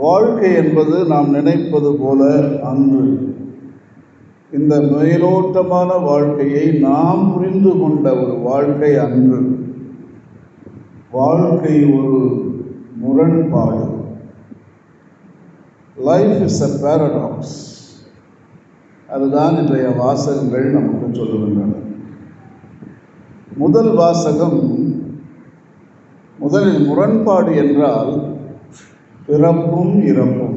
வாழ்க்கை என்பது நாம் நினைப்பது போல அன்று. இந்த மேலோட்டமான வாழ்க்கையை நாம் புரிந்து கொண்ட ஒரு வாழ்க்கை அன்று. வாழ்க்கை ஒரு முரண்பாடு. Life is a paradox. அதுதான் இன்றைய வாசகங்கள் நமக்கு சொல்லுகின்றன. முதல் வாசகம், முதலில் முரண்பாடு என்றால் பிறப்பும் இறப்பும்,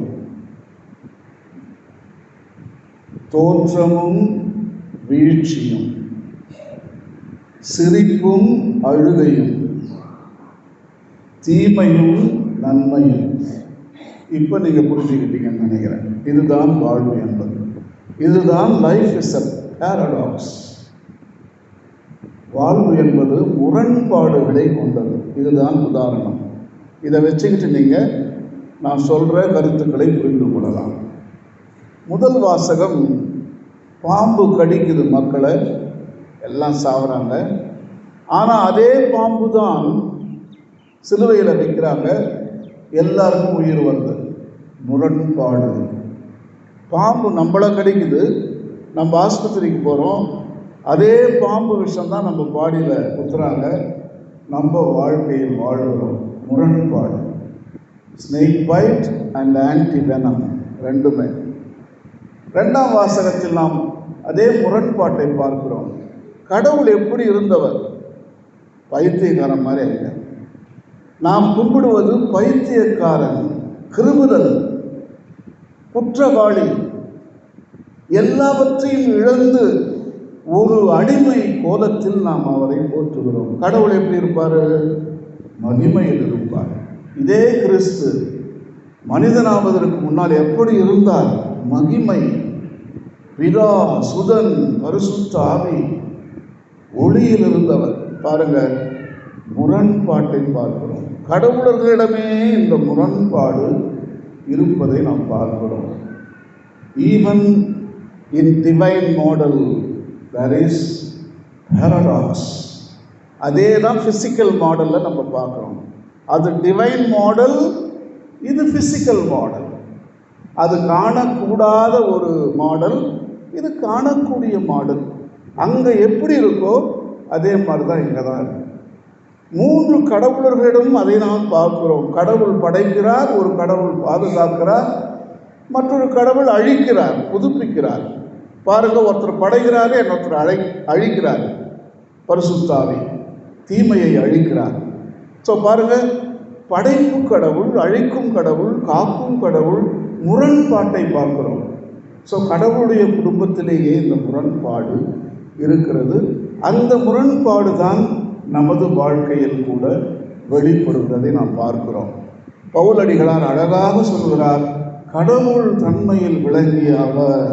தோற்றமும் வீழ்ச்சியும், சிரிப்பும் அழுகையும், தீமையும் நன்மையும். இப்போ நீங்கள் புரிஞ்சுக்கிட்டீங்கன்னு நினைக்கிறேன். இதுதான் வாழ்வு என்பது. இதுதான் லைஃப் இஸ் அ பேரடாக்ஸ். வாழ்வு என்பது முரண்பாடுகளை கொண்டது. இதுதான் உதாரணம். இதை வச்சுக்கிட்டு நீங்கள் நான் சொல்கிற கருத்துக்களை புரிந்து கொள்ளலாம். முதல் வாசகம், பாம்பு கடிக்குது மக்களை, எல்லாம் சாகுறாங்க. ஆனால் அதே பாம்பு தான் சிலுவையில் வைக்கிறாங்க, எல்லாருக்கும் உயிர் வருது. முரண்பாடு. பாம்பு நம்மளை கடிக்குது, நம்ம ஆஸ்பத்திரிக்கு போகிறோம், அதே பாம்பு விஷம் தான் நம்ம பாடியில் குத்துறாங்க, நம்ம வாழ்க்கையில் வாழ்கிறோம். முரண்பாடு. Snake byte and anti venom ரெண்டுமே. ரெண்டாம் வாசகத்தில் நாம் அதே முரண்பாட்டை பார்க்கிறோம். கடவுள் எப்படி இருந்தவர்? பைத்தியக்காரன் மாதிரி இல்லை. நாம் கும்பிடுவது பைத்தியக்காரன், கிரிமினல், குற்றவாளி, எல்லாவற்றையும் இழந்து ஒரு அடிமை கோலத்தில் நாம் அவரை போற்றுகிறோம். கடவுள் எப்படி இருப்பார்? மகிமையில் இருப்பார். இதே கிறிஸ்து மனிதனாவதற்கு முன்னால் எப்படி இருந்தார்? மகிமை. பிதா, சுதன், பரிசுத்த ஆவி, ஒளியில் இருந்தவர். பாருங்க, முரண்பாட்டை பார்க்கிறோம். கடவுளர்களிடமே இந்த முரண்பாடு இருப்பதை நாம் பார்க்கிறோம். Even in divine model there is paradox. அதே தான் ஃபிசிக்கல் மாடலில் நம்ம பார்க்குறோம். அது டிவைன் மாடல், இது ஃபிசிக்கல் மாடல். அது காணக்கூடாத ஒரு மாடல், இது காணக்கூடிய மாடல். அங்கே எப்படி இருக்கோ அதே மாதிரி தான் இங்கே தான் இருக்கு. மூன்று கடவுளர்களிடம் அதை நாம் பார்க்கிறோம். கடவுள் படைக்கிறார், ஒரு கடவுள் பாதுகாக்கிறார், மற்றொரு கடவுள் அழிக்கிறார், புதுப்பிக்கிறார். பாருங்க, ஒருத்தர் படைக்கிறாரு, இன்னொருத்தர் அழிக்கிறார். பரிசுத்த ஆவி தீமையை அழிக்கிறார். ஸோ பாருங்க, படைப்பு கடவுள், அழிக்கும் கடவுள், காக்கும் கடவுள், முரண்பாட்டை பார்க்கிறோம். ஸோ கடவுளுடைய குடும்பத்திலேயே இந்த முரண்பாடு இருக்கிறது. அந்த முரண்பாடு தான் நமது வாழ்க்கையில் கூட வெளிப்படுவதை நாம் பார்க்கிறோம். பவுலடிகளார் அழகாக சொல்கிறார், கடவுள் தன்மையில் விளங்கிய அவர்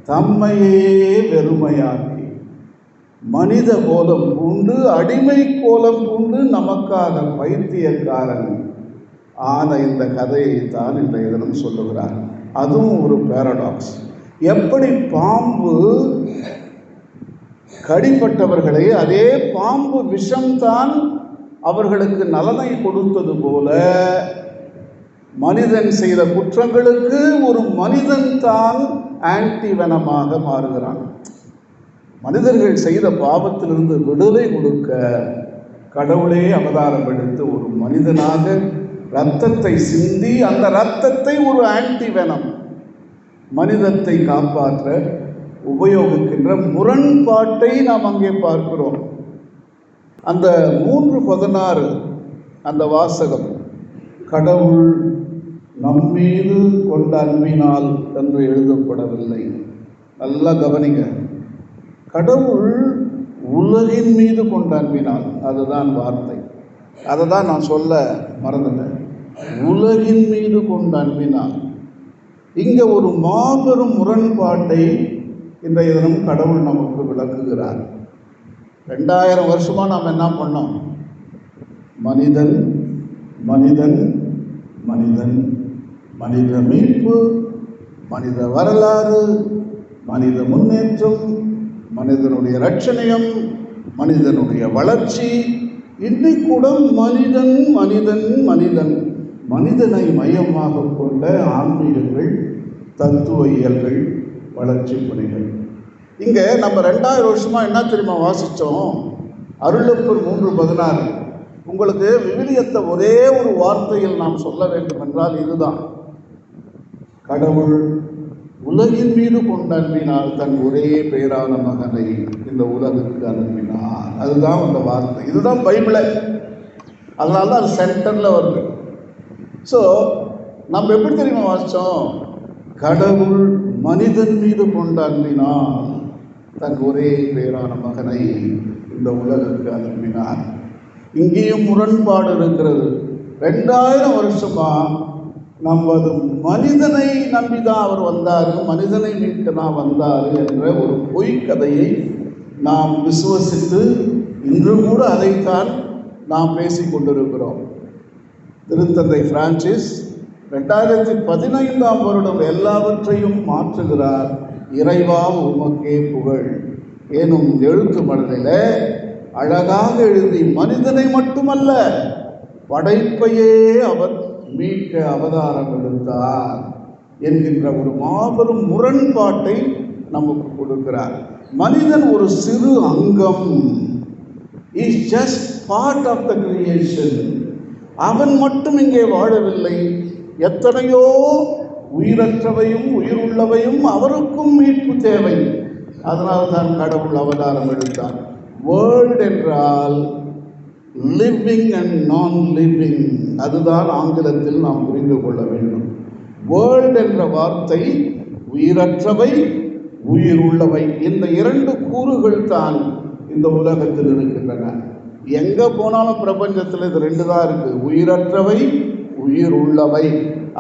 தம்மையே வெறுமையாக்கி மனித கோலம் பூண்டு, அடிமை கோலம் பூண்டு நமக்காக பைத்தியக்காரன் ஆன இந்த கதையை தான் இன்றைய தினம் சொல்லுகிறார். அதுவும் ஒரு பேரடாக்ஸ். எப்படி பாம்பு கடிப்பட்டவர்களை அதே பாம்பு விஷம்தான் அவர்களுக்கு நலனை கொடுத்தது போல, மனிதன் செய்த குற்றங்களுக்கு ஒரு மனிதன் தான் ஆன்டிவெனமாக மாறுகிறான். மனிதர்கள் செய்த பாவத்திலிருந்து விடுதலை கொடுக்க கடவுளே அவதாரம் எடுத்து ஒரு மனிதனாக இரத்தத்தை சிந்தி, அந்த இரத்தத்தை ஒரு ஆன்டிவெனம் மனிதத்தை காப்பாற்ற உபயோகிக்கின்ற முரண்பாட்டை நாம் அங்கே பார்க்கிறோம். அந்த 3:16 அந்த வாசகம், கடவுள் நம்மீது கொண்ட அன்பினால் என்று எழுதப்படவில்லை. நல்லா கவனிங்க, கடவுள் உலகின் மீது கொண்ட அன்பினால், அதுதான் வார்த்தை. அதை தான் நான் சொல்ல மறந்துட்டேன். உலகின் மீது கொண்ட அன்பினால். இங்கே ஒரு மாபெரும் முரண்பாட்டை இன்றைய தினம் கடவுள் நமக்கு விளக்குகிறார். 2000 வருஷமாக நாம் என்ன பண்ணோம்? மனிதன் மனிதன் மனிதன், மனித மீட்பு, மனித வரலாறு, மனித முன்னேற்றம், மனிதனுடைய இரட்சணியம், மனிதனுடைய வளர்ச்சி. இன்னைக்கு கூட மனிதன் மனிதன் மனிதன் மனிதனை மையமாக கொண்ட ஆன்மீகங்கள், தத்துவ இயல்கள், வளர்ச்சி பணிகள். இங்கே நம்ம 2000 வருஷமாக என்ன தெரியுமா வாசித்தோம்? அருளப்பர் 3:16. உங்களுக்கு விவிலியத்தை ஒரே ஒரு வார்த்தையில் நாம் சொல்ல வேண்டும் என்றால் இதுதான்: கடவுள் உலகின் மீது கொண்ட அன்பினால் தன் ஒரே பேரான மகனை இந்த உலகுக்கு அனுப்பினார். அதுதான் அந்த வார்த்தை. இதுதான் பைபிளை. அதனால தான் அது சென்டரில் வருது. ஸோ நம்ம எப்படி தெரியுமா வாசித்தோம்? கடவுள் மனிதன் மீது கொண்ட அன்பினால் தன் ஒரே பேரான மகனை இந்த உலகுக்கு அனுப்பினார். இங்கேயும் முரண்பாடு இருக்கிறது. 2000 வருஷமாக நம்ம அது மனிதனை நம்பிதான் அவர் வந்தார், மனிதனை மீட்க நான் வந்தார் என்ற ஒரு பொய்க்கதையை நாம் விசுவசித்து இன்று கூட அதைத்தான் நாம் பேசிக்கொண்டிருக்கிறோம். திருத்தந்தை பிரான்சிஸ் 2015ஆம் வருடம் எல்லாவற்றையும் மாற்றுகிறார். இறைவா உமக்கே புகழ் எனும் எழுத்து மடலில் அழகாக எழுதி, மனிதனை மட்டுமல்ல படைப்பையே அவர் மீட்க அவதாரம் எடுத்தார் என்கின்ற ஒரு மாபெரும் முரண்பாட்டை நமக்கு கொடுக்கிறார். மனிதன் ஒரு சிறு அங்கம், is just part of the creation. அவன் மட்டும் இங்கே வாழவில்லை, எத்தனையோ உயிரற்றவையும் உயிருள்ளவையும் அவருக்கும் மீட்பு தேவை. அதனால் தான் கடவுள் அவதாரம் எடுத்தார். வேர்ல்ட் என்றால் லிவிங் அண்ட் நான் லிவிங், அதுதான் ஆங்கிலத்தில் நாம் புரிந்து கொள்ள வேண்டும். வேர்ல்ட் என்ற வார்த்தை உயிரற்றவை உயிர் உள்ளவை, இந்த 2 கூறுகள் தான் இந்த உலகத்தில் இருக்கின்றன. எங்கே போனாலும் பிரபஞ்சத்தில் இது 2 தான் இருக்குது, உயிரற்றவை உயிர் உள்ளவை.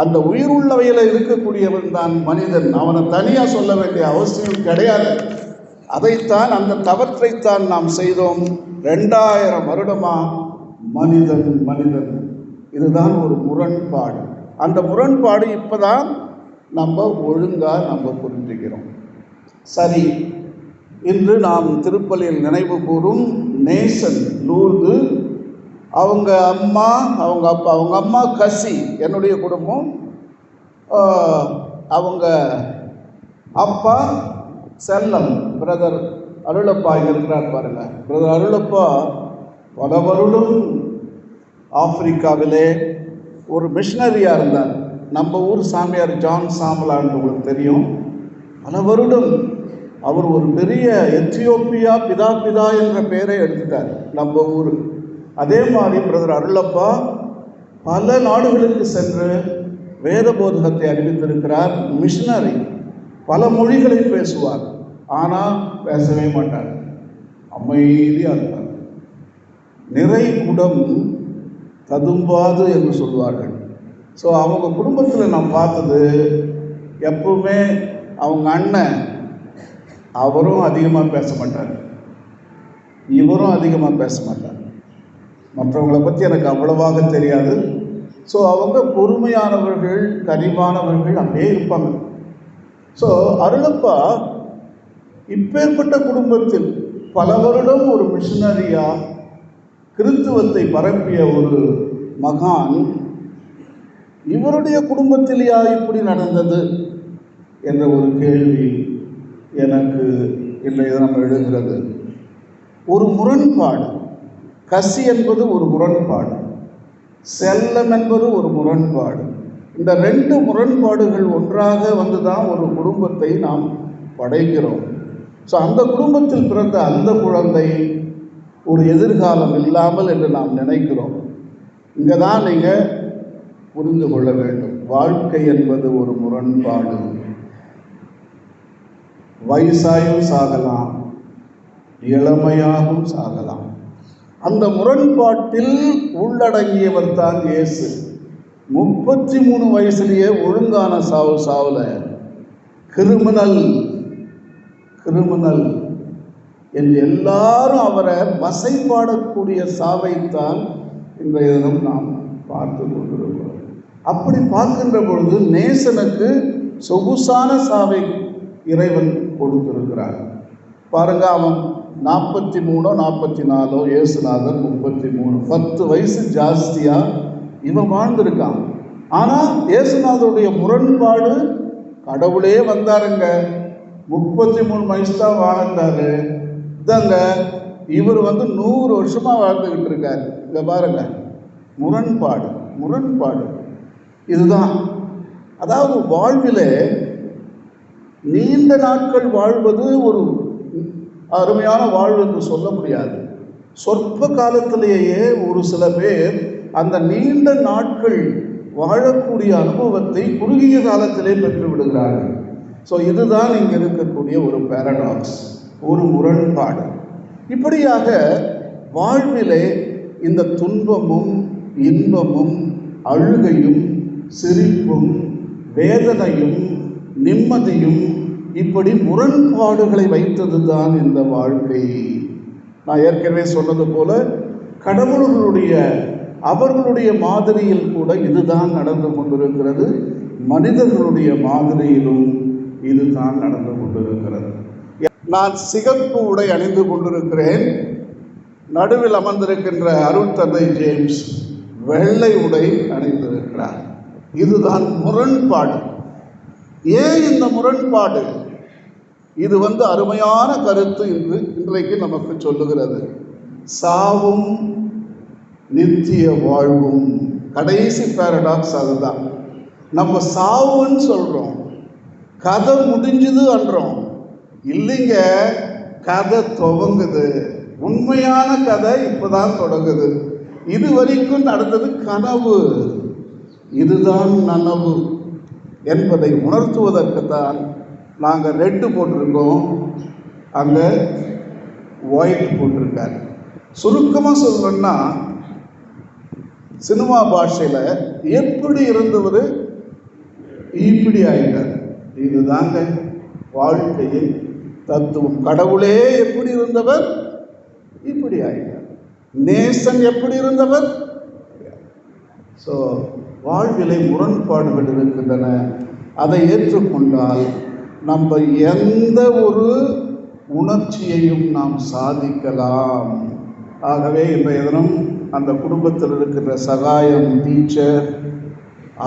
அந்த உயிர் உள்ளவையில் இருக்கக்கூடியவன் தான் மனிதன். அவனை தனியாக சொல்ல வேண்டிய அவசியம் கிடையாது. அதைத்தான், அந்த தவற்றைத்தான் நாம் செய்தோம். 2000 வருடமாக மனிதன் மனிதன், இதுதான் ஒரு முரண்பாடு. அந்த முரண்பாடு இப்போ தான் நம்ம ஒழுங்காக நம்ம புரிஞ்சுக்கிறோம். சரி, இன்று நாம் திருப்பலியில் நினைவு கூறும் நேசன் லூர்து, அவங்க அம்மா, அவங்க அப்பா, அவங்க அம்மா கசி என்னுடைய குடும்பம், அவங்க அப்பா செல்லம், பிரதர் அருளப்பா இருக்கிறார் பாருங்க. பிரதர் அருளப்பா பல வருடம் ஆப்பிரிக்காவிலே ஒரு மிஷனரியாக இருந்தார். நம்ம ஊர் சாமியார் ஜான் சாமலான்னு உங்களுக்கு தெரியும். பல வருடம் அவர் ஒரு பெரிய எத்தியோப்பியா பிதா என்ற பெயரை எடுத்துட்டார் நம்ம ஊர். அதே மாதிரி பிரதர் அருளப்பா பல நாடுகளுக்கு சென்று வேத போதகத்தை அறிவித்திருக்கிறார். மிஷனரி, பல மொழிகளை பேசுவார், ஆனால் பேசவே மாட்டார், அமைதியாக இருப்பார். நிறை குடம் ததும்பாது என்று சொல்வார்கள். ஸோ அவங்க குடும்பத்தில் நான் பார்த்தது, எப்பவுமே அவங்க அண்ணன் அவரும் அதிகமாக பேச மாட்டார், இவரும் அதிகமாக பேச மாட்டார். மற்றவங்களை பற்றி எனக்கு அவ்வளவாக தெரியாது. ஸோ அவங்க பொறுமையானவர்கள், கனிவானவர்கள், அப்படியே இருப்பாங்க. ஸோ அருளப்பா இப்பேற்பட்ட குடும்பத்தில் பல வருடம் ஒரு மிஷனரியாக கிறித்துவத்தை பரப்பிய ஒரு மகான், இவருடைய குடும்பத்திலேயா இப்படி நடந்தது என்ற ஒரு கேள்வி எனக்கு இன்றைய தினம் எழுகிறது. ஒரு முரண்பாடு. கசி என்பது ஒரு முரண்பாடு, செல்லம் என்பது ஒரு முரண்பாடு. இந்த 2 முரண்பாடுகள் ஒன்றாக வந்து தான் ஒரு குடும்பத்தை நாம் படைக்கிறோம். ஸோ அந்த குடும்பத்தில் பிறந்த அந்த குழந்தை ஒரு எதிர்காலம் இல்லாமல் என்று நாம் நினைக்கிறோம். இங்கே தான் நீங்கள் புரிந்து கொள்ள வேண்டும், வாழ்க்கை என்பது ஒரு முரண்பாடு. வயசாயும் சாகலாம், இளமையாகவும் சாகலாம். அந்த முரண்பாட்டில் உள்ளடங்கியவர் தான் இயேசு. 33 வயசுலேயே ஒழுங்கான சாவுல கிரிமினல் என்று எல்லாரும் அவரை வசைப்பாடக்கூடிய சாவைத்தான் இன்றைய தினம் நாம் பார்த்து கொண்டிருக்கிறோம். அப்படி பார்க்கின்ற பொழுது நேசனுக்கு சொகுசான சாவை இறைவன் கொடுத்திருக்கிறார். பாருங்க, அவன் 43 44, இயேசுநாதன் 33, 10 வயசு ஜாஸ்தியாக இவன் வாழ்ந்திருக்கான். ஆனால் இயேசுநாதருடைய முரண்பாடு, கடவுளே வந்தாருங்க, 33 வயசு தான் வாழ்ந்தாரு, இதாங்க இவர் 100 வருஷமாக வாழ்ந்துக்கிட்டு இருக்காரு. இங்கே பாருங்க, முரண்பாடு முரண்பாடு இதுதான். அதாவது வாழ்விலே நீண்ட நாட்கள் வாழ்வது ஒரு அருமையான வாழ்வு என்று சொல்ல முடியாது. சொற்ப காலத்திலேயே ஒரு சில பேர் அந்த நீண்ட நாட்கள் வாழக்கூடிய அனுபவத்தை குறுகிய காலத்திலே பெற்று விடுகிறார்கள். ஸோ இதுதான் இங்கே இருக்கக்கூடிய ஒரு பேரடாக்ஸ், ஒரு முரண்பாடு. இப்படியாக வாழ்விலே இந்த துன்பமும் இன்பமும் அழுகையும் சிரிப்பும் வேதனையும் நிம்மதியும் இப்படி முரண்பாடுகளை வைத்தது தான் இந்த வாழ்க்கை. நான் ஏற்கனவே சொன்னது போல அவர்களுடைய மாதிரியில் கூட இதுதான் நடந்து கொண்டிருக்கிறது. மனிதர்களுடைய மாதிரியிலும் இதுதான் நடந்து கொண்டிருக்கிறது. நான் சிகப்பு உடை அணிந்து கொண்டிருக்கிறேன். நடுவில் அமர்ந்திருக்கின்ற அருள் தந்தை ஜேம்ஸ் வெள்ளை உடை அணிந்திருக்கிறார். இதுதான் முரண்பாடு. ஏன் இந்த முரண்பாடு? இது அருமையான கருத்து இன்றைக்கு நமக்கு சொல்லுகிறது. சாவும் நித்திய வாழ்வும். கடைசி பேரடாக்ஸ் அதுதான். நம்ம சாவுன்னு சொல்கிறோம், கதை முடிஞ்சுது அன்றோம். இல்லைங்க, கதை துவங்குது. உண்மையான கதை இப்போதான் தொடங்குது. இது வரைக்கும் நடந்தது கனவு, இதுதான் நனவு என்பதை உணர்த்துவதற்குத்தான் நாங்கள் ரெட்டு போட்டிருக்கோம், அங்கே ஒயிட் போட்டிருக்காரு. சுருக்கமாக சொல்லணும்னா, சினிமா பாஷையில் எப்படி இருந்தவர் இப்படி ஆயிட்டார். இதுதாங்க வாழ்க்கையின் தத்துவம். கடவுளே எப்படி இருந்தவர் இப்படி ஆயிட்டார். நேசன் எப்படி இருந்தவர். ஸோ வாழ்விலை முரண்பாடுகள் இருக்கின்றன. அதை ஏற்றுக்கொண்டால் நம்ம எந்த ஒரு உணர்ச்சியையும் நாம் சாதிக்கலாம். ஆகவே இன்றைய தினம் அந்த குடும்பத்தில் இருக்கின்ற சகாயம் டீச்சர்,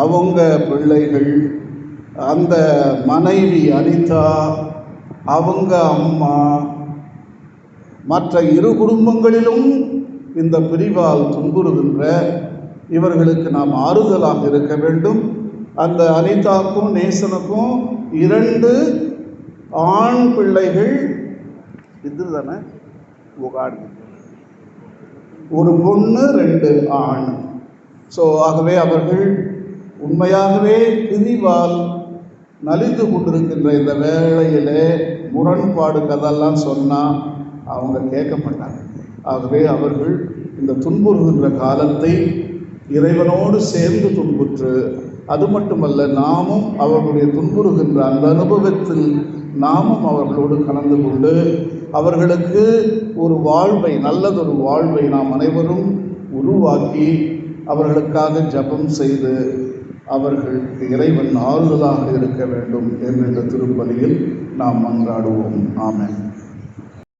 அவங்க பிள்ளைகள், அந்த மனைவி அனிதா, அவங்க அம்மா, மற்ற இரு குடும்பங்களிலும் இந்த பிரிவால் துன்புறுகின்ற இவர்களுக்கு நாம் ஆறுதலாக இருக்க வேண்டும். அந்த அனிதாக்கும் நேசனுக்கும் 2 ஆண் பிள்ளைகள், இது தானே ஒரு பொண்ணு 2 ஆண். ஸோ ஆகவே அவர்கள் உண்மையாகவே பிரிவால் நலிந்து கொண்டிருக்கின்ற இந்த வேளையிலே முரண்பாடு கதெல்லாம் சொன்னால் அவங்க கேட்க மாட்டாங்க. ஆகவே அவர்கள் இந்த துன்புறுகின்ற காலத்தை இறைவனோடு சேர்ந்து துன்புற்று, அது மட்டுமல்ல நாமும் அவர்களுடைய துன்புறுகின்ற அந்த அனுபவத்தில் நாமும் அவர்களோடு கலந்து கொண்டு அவர்களுக்கு ஒரு வாழ்வை, நல்லதொரு வாழ்வை நாம் அனைவரும் உருவாக்கி அவர்களுக்காக ஜெபம் செய்து அவர்களுக்கு இறைவன் ஆறுதலாக இருக்க வேண்டும் என்ற இந்த திருப்பலியில் நாம் மன்றாடுவோம். ஆமென்.